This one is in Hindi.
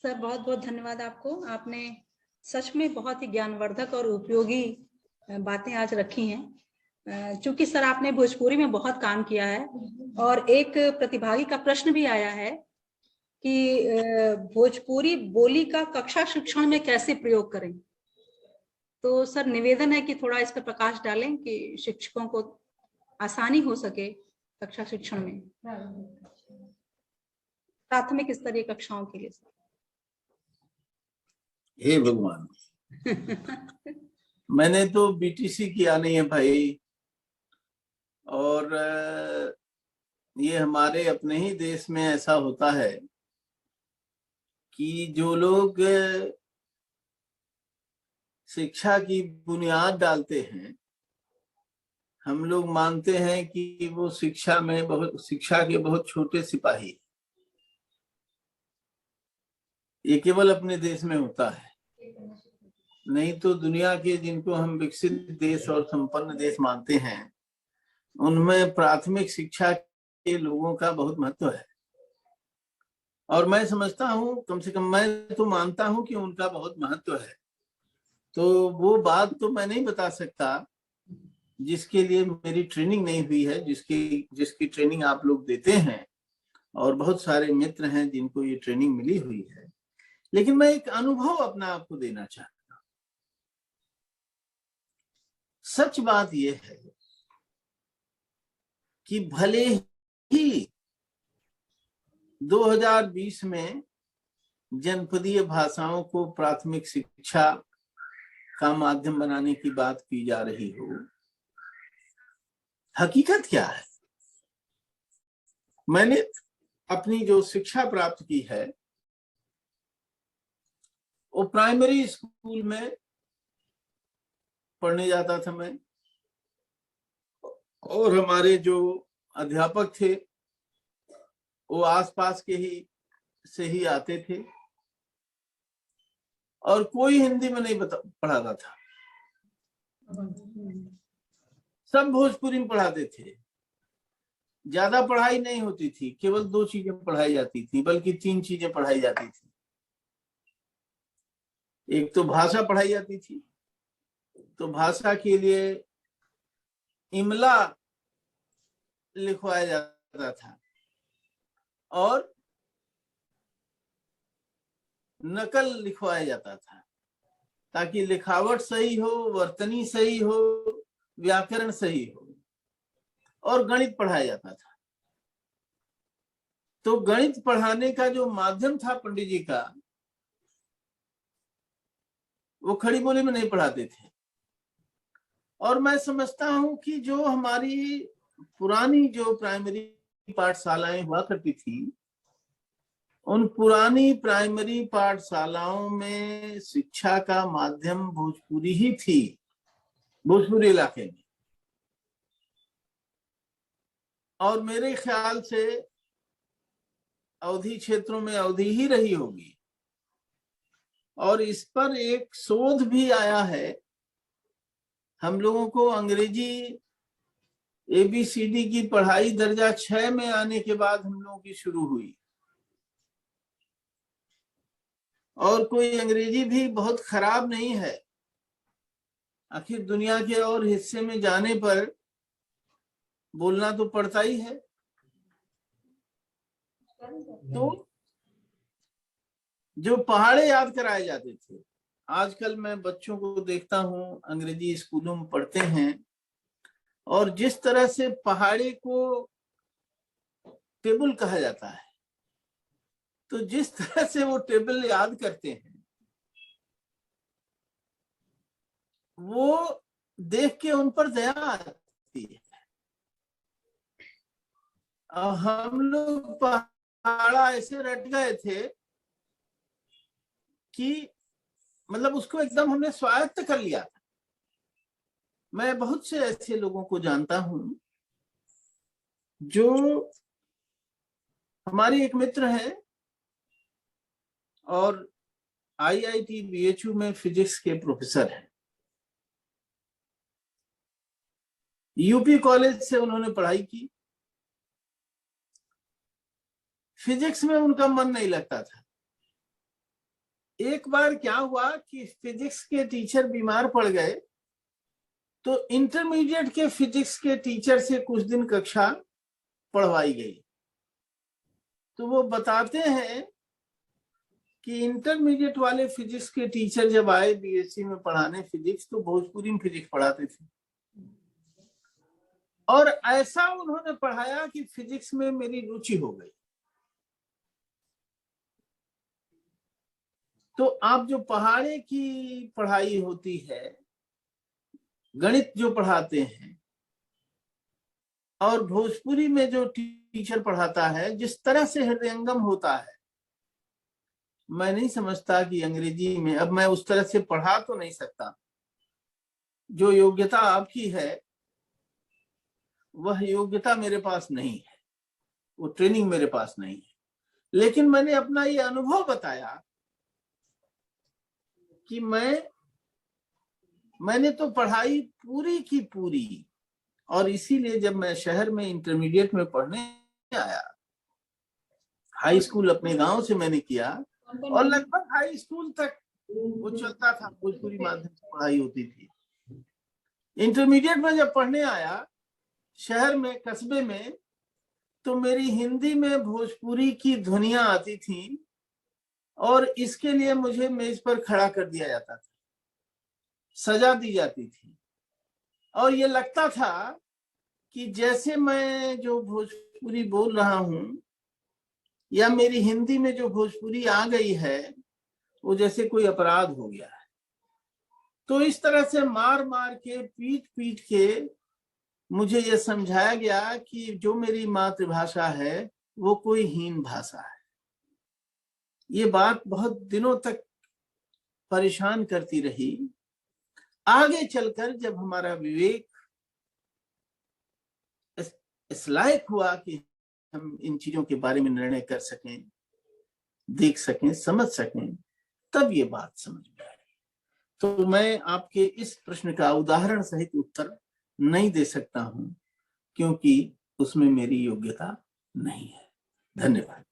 सर बहुत बहुत धन्यवाद आपको। आपने सच में बहुत ही ज्ञानवर्धक और उपयोगी बातें आज रखी हैं। चूंकि सर आपने भोजपुरी में बहुत काम किया है और एक प्रतिभागी का प्रश्न भी आया है कि भोजपुरी बोली का कक्षा शिक्षण में कैसे प्रयोग करें। तो सर निवेदन है कि थोड़ा इस पर प्रकाश डालें कि शिक्षकों को आसानी हो सके कक्षा शिक्षण में, प्राथमिक स्तरीय कक्षाओं के लिए। हे भगवान मैंने तो बीटीसी किया नहीं है भाई, और ये हमारे अपने ही देश में ऐसा होता है कि जो लोग शिक्षा की बुनियाद डालते हैं, हम लोग मानते हैं कि वो शिक्षा के बहुत छोटे सिपाही। ये केवल अपने देश में होता है, नहीं तो दुनिया के जिनको हम विकसित देश और संपन्न देश मानते हैं उनमें प्राथमिक शिक्षा के लोगों का बहुत महत्व है। और मैं समझता हूँ, कम से कम मैं तो मानता हूँ कि उनका बहुत महत्व है। तो वो बात तो मैं नहीं बता सकता जिसके लिए मेरी ट्रेनिंग नहीं हुई है, जिसकी ट्रेनिंग आप लोग देते हैं, और बहुत सारे मित्र हैं जिनको ये ट्रेनिंग मिली हुई है। लेकिन मैं एक अनुभव अपना आपको देना चाहता हूं। सच बात यह है कि भले ही 2020 में जनपदीय भाषाओं को प्राथमिक शिक्षा का माध्यम बनाने की बात की जा रही हो, हकीकत क्या है? मैंने अपनी जो शिक्षा प्राप्त की है वो प्राइमरी स्कूल में पढ़ने जाता था मैं, और हमारे जो अध्यापक थे वो आसपास के ही से ही आते थे, और कोई हिंदी में नहीं पढ़ाता था, सब भोजपुरी में पढ़ाते थे। ज्यादा पढ़ाई नहीं होती थी, केवल 2 चीजें पढ़ाई जाती थी, बल्कि 3 चीजें पढ़ाई जाती थी। एक तो भाषा पढ़ाई जाती थी, तो भाषा के लिए इमला लिखवाया जाता था, और नकल लिखवाया जाता था, ताकि लिखावट सही हो, वर्तनी सही हो, व्याकरण सही हो। और गणित पढ़ाया जाता था। तो गणित पढ़ाने का जो माध्यम था पंडित जी का, वो खड़ी बोली में नहीं पढ़ाते थे। और मैं समझता हूं कि जो हमारी पुरानी जो प्राइमरी पाठशालाएं हुआ करती थी, उन पुरानी प्राइमरी पाठशालाओं में शिक्षा का माध्यम भोजपुरी ही थी, भोजपुरी इलाके में। और मेरे ख्याल से अवधि क्षेत्रों में अवधि ही रही होगी। और इस पर एक शोध भी आया है। हम लोगों को अंग्रेजी ABCD की पढ़ाई दर्जा 6 में आने के बाद हम लोगों की शुरू हुई, और कोई अंग्रेजी भी बहुत खराब नहीं है। आखिर दुनिया के और हिस्से में जाने पर बोलना तो पड़ता ही है। तो जो पहाड़े याद कराए जाते थे, आजकल मैं बच्चों को देखता हूं अंग्रेजी स्कूलों में पढ़ते हैं, और जिस तरह से पहाड़े को टेबल कहा जाता है, तो जिस तरह से वो टेबल याद करते हैं, वो देख के उन पर दया आती है। हम लोग पहाड़ा ऐसे रट गए थे कि मतलब उसको एकदम हमने स्वायत्त कर लिया था। मैं बहुत से ऐसे लोगों को जानता हूं, जो हमारी एक मित्र है और IIT BHU में फिजिक्स के प्रोफेसर हैं। यूपी कॉलेज से उन्होंने पढ़ाई की। फिजिक्स में उनका मन नहीं लगता था, एक बार क्या हुआ कि फिजिक्स के टीचर बीमार पड़ गए, तो इंटरमीडिएट के फिजिक्स के टीचर से कुछ दिन कक्षा पढ़वाई गई। तो वो बताते हैं कि इंटरमीडिएट वाले फिजिक्स के टीचर जब आए बीएससी में पढ़ाने फिजिक्स, तो भोजपुरी में फिजिक्स पढ़ाते थे, और ऐसा उन्होंने पढ़ाया कि फिजिक्स में मेरी रुचि हो गई। तो आप जो पहाड़े की पढ़ाई होती है, गणित जो पढ़ाते हैं, और भोजपुरी में जो टीचर पढ़ाता है, जिस तरह से हृदयंगम होता है, मैं नहीं समझता कि अंग्रेजी में, अब मैं उस तरह से पढ़ा तो नहीं सकता। जो योग्यता आपकी है वह योग्यता मेरे पास नहीं है, वो ट्रेनिंग मेरे पास नहीं है। लेकिन मैंने अपना ये अनुभव बताया कि मैंने तो पढ़ाई पूरी की पूरी, और इसीलिए जब मैं शहर में इंटरमीडिएट में पढ़ने आया, हाई स्कूल अपने गांव से मैंने किया, और लगभग हाई स्कूल तक वो चलता था, भोजपुरी माध्यम से पढ़ाई होती थी। इंटरमीडिएट में जब पढ़ने आया शहर में, कस्बे में, तो मेरी हिंदी में भोजपुरी की ध्वनियां आती थी, और इसके लिए मुझे मेज पर खड़ा कर दिया जाता था, सजा दी जाती थी, और ये लगता था कि जैसे मैं जो भोजपुरी बोल रहा हूं, या मेरी हिंदी में जो भोजपुरी आ गई है, वो जैसे कोई अपराध हो गया है। तो इस तरह से मार मार के, पीट पीट के मुझे ये समझाया गया कि जो मेरी मातृभाषा है वो कोई हीन भाषा है। ये बात बहुत दिनों तक परेशान करती रही। आगे चलकर जब हमारा विवेक इस लायक हुआ कि हम इन चीजों के बारे में निर्णय कर सकें, देख सकें, समझ सकें, तब ये बात समझ में आई। तो मैं आपके इस प्रश्न का उदाहरण सहित उत्तर नहीं दे सकता हूं, क्योंकि उसमें मेरी योग्यता नहीं है। धन्यवाद।